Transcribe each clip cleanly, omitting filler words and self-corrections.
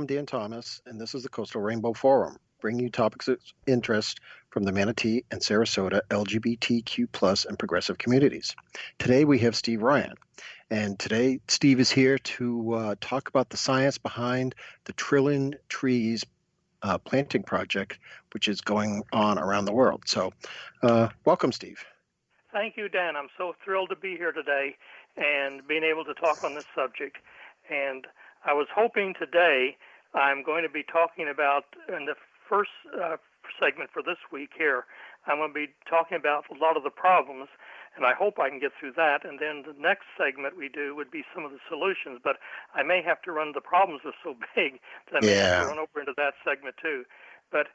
Dan Thomas, and this is the Coastal Rainbow Forum, bringing you topics of interest from the Manatee and Sarasota LGBTQ+ and progressive communities. Today we have Steve Ryan, and today Steve is here to talk about the science behind the Trillion Trees planting project, which is going on around the world. So, welcome, Steve. Thank you, Dan. I'm so thrilled to be here today and being able to talk on this subject. And I was hoping today I'm going to be talking about, in the first segment for this week here, I'm going to be talking about a lot of the problems, and I hope I can get through that. And then the next segment we do would be some of the solutions, but I may have to run, the problems are so big that I may have to run over into that segment too. But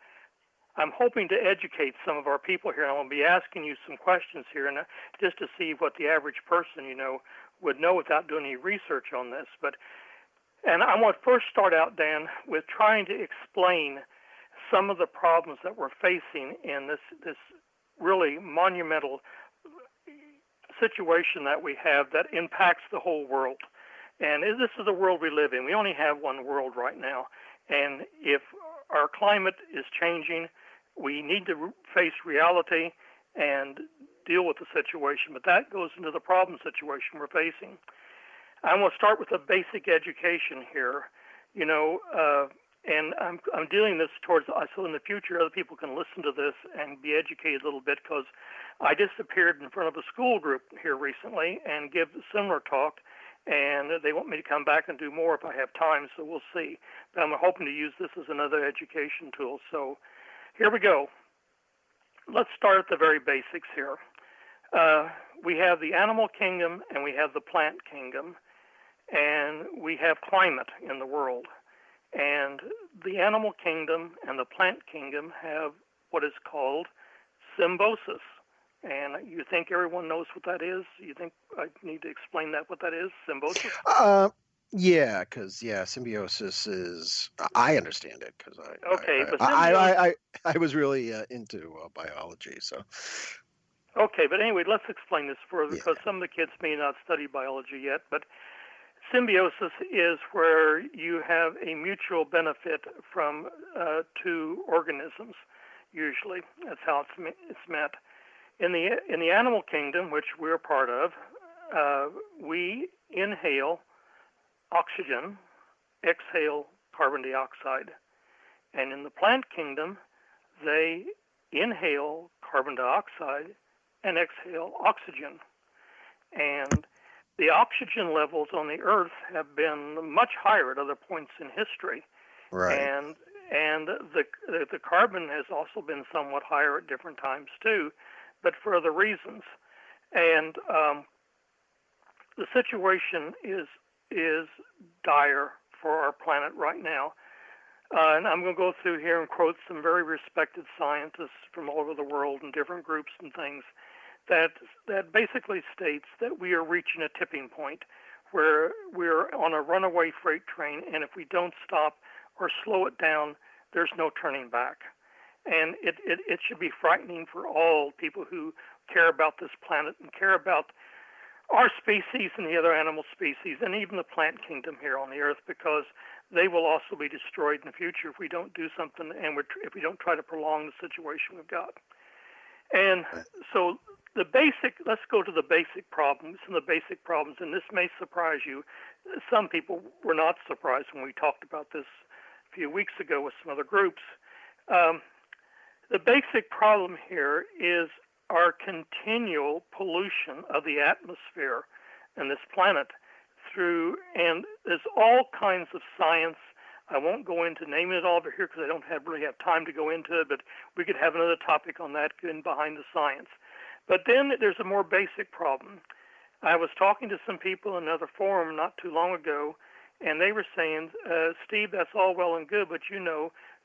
I'm hoping to educate some of our people here, and I'm going to be asking you some questions here, and just to see what the average person, would know without doing any research on this. And I want to first start out, Dan, with trying to explain some of the problems that we're facing in this really monumental situation that we have that impacts the whole world. And this is the world we live in. We only have one world right now. And if our climate is changing, we need to face reality and deal with the situation. But that goes into the problem situation we're facing. I want to start with a basic education here, and I'm dealing this towards, so in the future other people can listen to this and be educated a little bit, because I just appeared in front of a school group here recently and give a similar talk, and they want me to come back and do more if I have time, so we'll see. But I'm hoping to use this as another education tool. So here we go. Let's start at the very basics here. We have the animal kingdom and we have the plant kingdom, and we have climate in the world. And the animal kingdom and the plant kingdom have what is called symbiosis. And you think everyone knows what that is? You think I need to explain what that is, symbiosis? Yeah, because symbiosis is, I understand it, because I was really into biology, so. Okay, but anyway, let's explain this further, because some of the kids may not study biology yet. But symbiosis is where you have a mutual benefit from two organisms. Usually, that's how it's met. In the animal kingdom, which we're part of, we inhale oxygen, exhale carbon dioxide. And in the plant kingdom, they inhale carbon dioxide and exhale oxygen. And the oxygen levels on the Earth have been much higher at other points in history. Right. And the carbon has also been somewhat higher at different times too, but for other reasons. And the situation is dire for our planet right now. And I'm going to go through here and quote some very respected scientists from all over the world and different groups and things that basically states that we are reaching a tipping point where we're on a runaway freight train, and if we don't stop or slow it down, there's no turning back. And it should be frightening for all people who care about this planet and care about our species and the other animal species and even the plant kingdom here on the Earth, because they will also be destroyed in the future if we don't do something and if we don't try to prolong the situation we've got. And so let's go to the basic problems, and this may surprise you. Some people were not surprised when we talked about this a few weeks ago with some other groups. The basic problem here is our continual pollution of the atmosphere and this planet and there's all kinds of science. I won't go into naming it all over here because I don't really have time to go into it, but we could have another topic on that behind the science. But then there's a more basic problem. I was talking to some people in another forum not too long ago, and they were saying, Steve, that's all well and good, but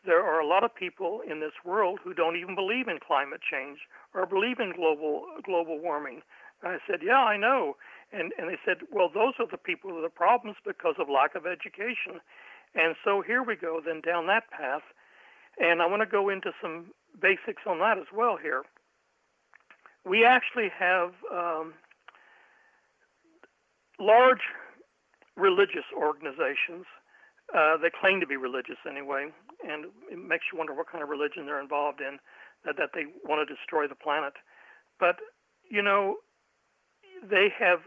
there are a lot of people in this world who don't even believe in climate change or believe in global warming. And I said, yeah, I know. And they said, well, those are the people with the problems because of lack of education. And so here we go then down that path. And I want to go into some basics on that as well here. We actually have large religious organizations They claim to be religious anyway, and it makes you wonder what kind of religion they're involved in, that they want to destroy the planet. But, they have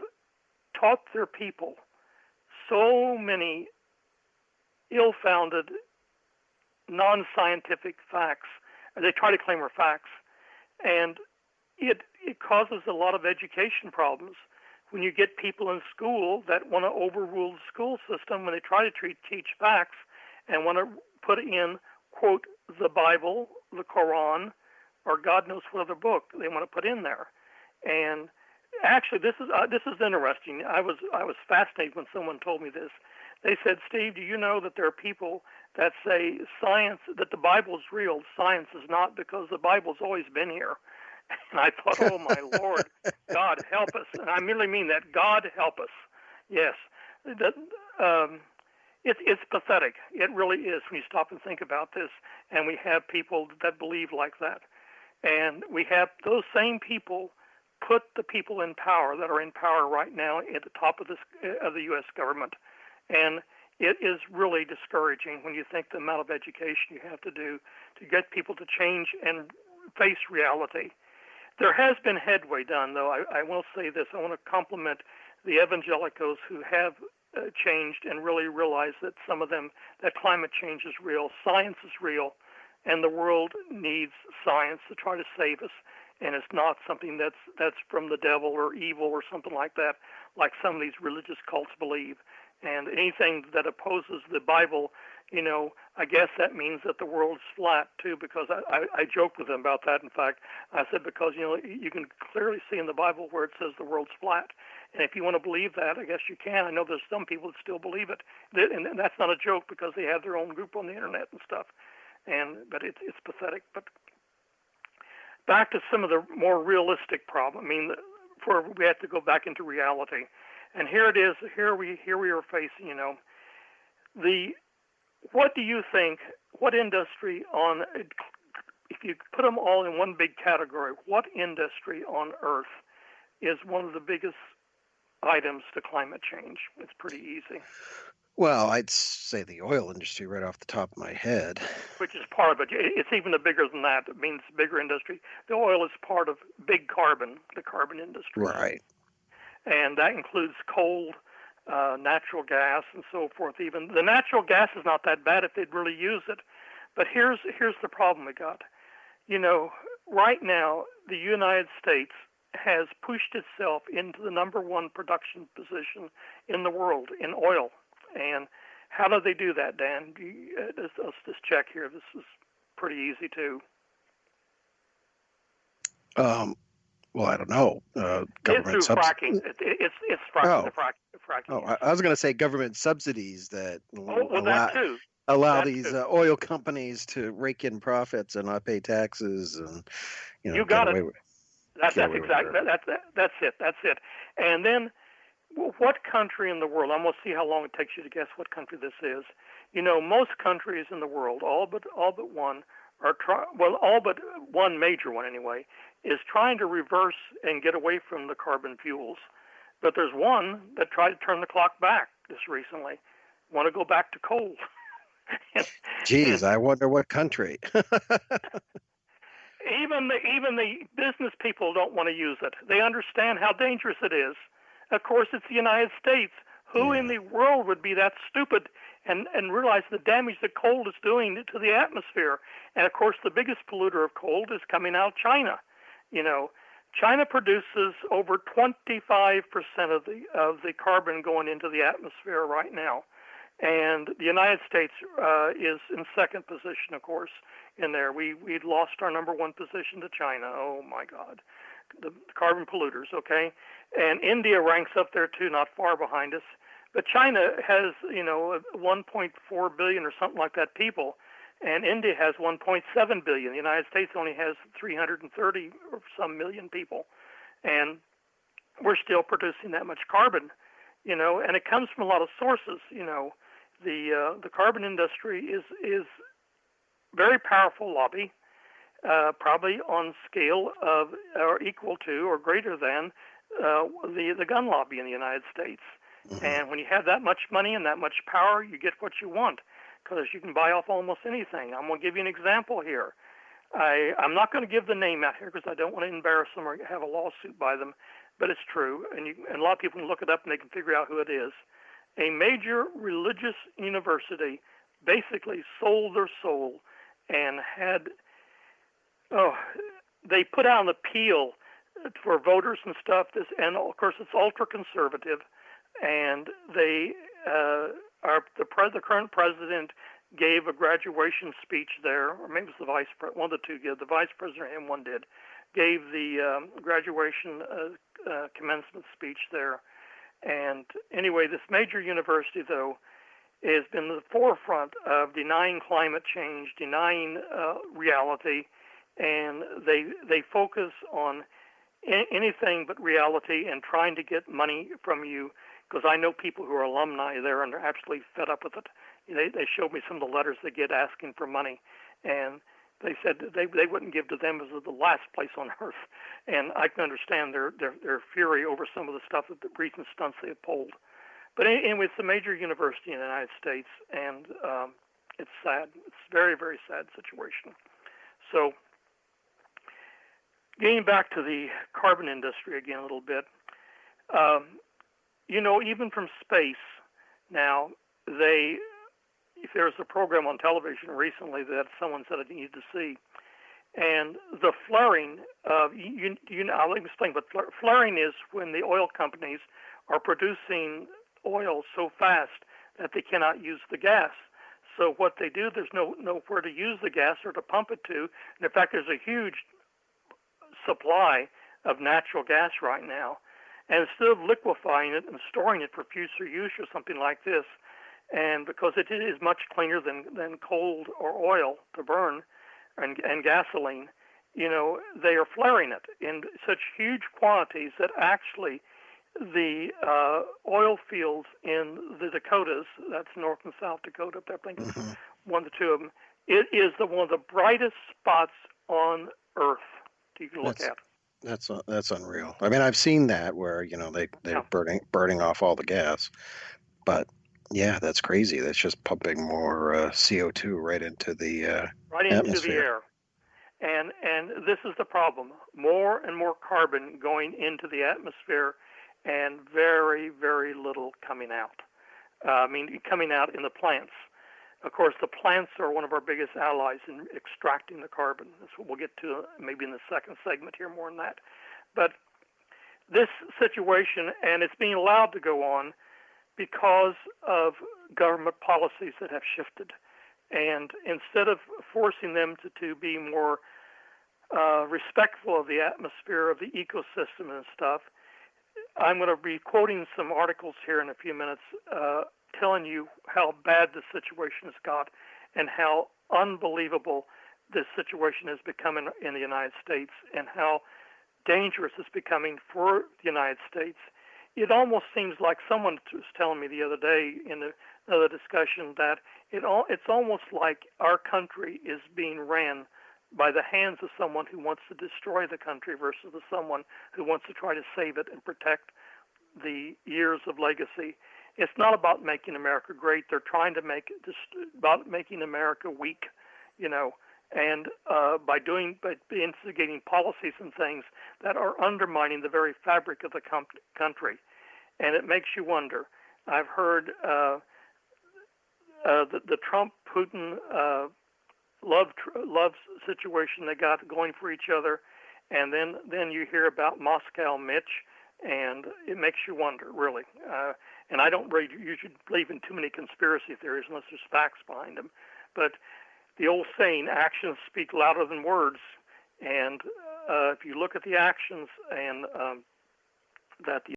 taught their people so many ill-founded, non-scientific facts. They try to claim are facts, and it causes a lot of education problems when you get people in school that want to overrule the school system when they try to teach facts and want to put in, quote, the Bible, the Quran, or God knows what other book they want to put in there. And actually, this is interesting. I was fascinated when someone told me this. They said, Steve, do you know that there are people that say science, that the Bible is real, science is not, because the Bible's always been here? And I thought, oh, my Lord, God help us. And I merely mean that. God help us. Yes. It's pathetic. It really is when you stop and think about this. And we have people that believe like that. And we have those same people put the people in power that are in power right now at the top of the U.S. government. And it is really discouraging when you think the amount of education you have to do to get people to change and face reality. There has been headway done, though. I will say this. I want to compliment the evangelicals who have changed and really realized that some of them, that climate change is real, science is real, and the world needs science to try to save us. And it's not something that's from the devil or evil or something like that, like some of these religious cults believe. And anything that opposes the Bible, I guess that means that the world's flat too, because I joked with them about that. In fact, I said, because, you can clearly see in the Bible where it says the world's flat. And if you want to believe that, I guess you can. I know there's some people that still believe it. And that's not a joke, because they have their own group on the internet and stuff. But it's pathetic. But back to some of the more realistic problems. I mean, we have to go back into reality. And here it is. Here we are facing, what do you think, what industry if you put them all in one big category, what industry on Earth is one of the biggest items to climate change? It's pretty easy. Well, I'd say the oil industry right off the top of my head. Which is part of it. It's even bigger than that. It means bigger industry. The oil is part of big carbon, the carbon industry. Right. And that includes coal, natural gas, and so forth. Even the natural gas is not that bad if they'd really use it. But here's the problem we got. Right now, the United States has pushed itself into the number one production position in the world in oil. And how do they do that, Dan? Let's just check here. This is pretty easy, too. Well, I don't know. Government fracking. It's fracking. Oh. Fracking. I was going to say government subsidies that allow these oil companies to rake in profits and not pay taxes, and you got it. That's exactly. That's it. And then, what country in the world? I'm going to see how long it takes you to guess what country this is. Most countries in the world, all but one, all but one major one anyway, is trying to reverse and get away from the carbon fuels. But there's one that tried to turn the clock back just recently, want to go back to coal. Geez, I wonder what country. Even the business people don't want to use it. They understand how dangerous it is. Of course, it's the United States. Who in the world would be that stupid and realize the damage that coal is doing to the atmosphere? And of course, the biggest polluter of coal is coming out of China. China produces over 25% of the carbon going into the atmosphere right now. And the United States is in second position, of course, in there. We'd lost our number one position to China. Oh, my God. The carbon polluters, okay? And India ranks up there, too, not far behind us. But China has, 1.4 billion or something like that people, and India has 1.7 billion. The United States only has 330 or some million people. And we're still producing that much carbon, and it comes from a lot of sources. The carbon industry is very powerful lobby, probably on scale of or equal to or greater than the gun lobby in the United States. Mm-hmm. And when you have that much money and that much power, you get what you want because you can buy off almost anything. I'm going to give you an example here. I'm not going to give the name out here because I don't want to embarrass them or have a lawsuit by them, but it's true. And a lot of people can look it up and they can figure out who it is. A major religious university basically sold their soul and they put out an appeal for voters and stuff. And of course, it's ultra conservative, and the current president gave a graduation speech there, or maybe it was the vice president. One of the two did. The vice president and one did. Gave the graduation commencement speech there. And anyway, this major university, though, has been in the forefront of denying climate change, denying reality, and they focus on anything but reality and trying to get money from you. Because I know people who are alumni there and they're absolutely fed up with it. They showed me some of the letters they get asking for money, and they said they wouldn't give to them as the last place on earth. And I can understand their fury over some of the stuff that the recent stunts they have pulled. But anyway, it's a major university in the United States, and it's sad. It's a very, very sad situation. So getting back to the carbon industry again a little bit, even from space now, there was a program on television recently that someone said I needed to see, and the flaring I'll explain, but flaring is when the oil companies are producing oil so fast that they cannot use the gas. So what they do, there's nowhere to use the gas or to pump it to. And in fact, there's a huge supply of natural gas right now. And instead of liquefying it and storing it for future use or something like this, and because it is much cleaner than coal or oil to burn and gasoline, they are flaring it in such huge quantities that actually the oil fields in the Dakotas, that's North and South Dakota, I think it's one of the two of them, it is one of the brightest spots on Earth you can look at. That's unreal. I mean, I've seen that where they're burning off all the gas, but yeah, that's crazy. That's just pumping more CO2 right into the atmosphere. The air, and this is the problem: more and more carbon going into the atmosphere, and very, very little coming out. Coming out in the plants. Of course, the plants are one of our biggest allies in extracting the carbon. That's what we'll get to maybe in the second segment here, more on that. But this situation, and it's being allowed to go on because of government policies that have shifted. And instead of forcing them to be more respectful of the atmosphere, of the ecosystem and stuff, I'm going to be quoting some articles here in a few minutes telling you how bad the situation has got and how unbelievable this situation has become in the United States and how dangerous it's becoming for the United States. It almost seems like someone was telling me the other day in another discussion that it's almost like our country is being ran by the hands of someone who wants to destroy the country versus someone who wants to try to save it and protect the years of legacy. It's not about making America great. They're trying to about making America weak, and by instigating policies and things that are undermining the very fabric of the country. And it makes you wonder. I've heard the Trump-Putin love situation they got going for each other, and then you hear about Moscow Mitch, and it makes you wonder, really. And I don't really usually believe in too many conspiracy theories unless there's facts behind them. But the old saying, actions speak louder than words. And if you look at the actions and that the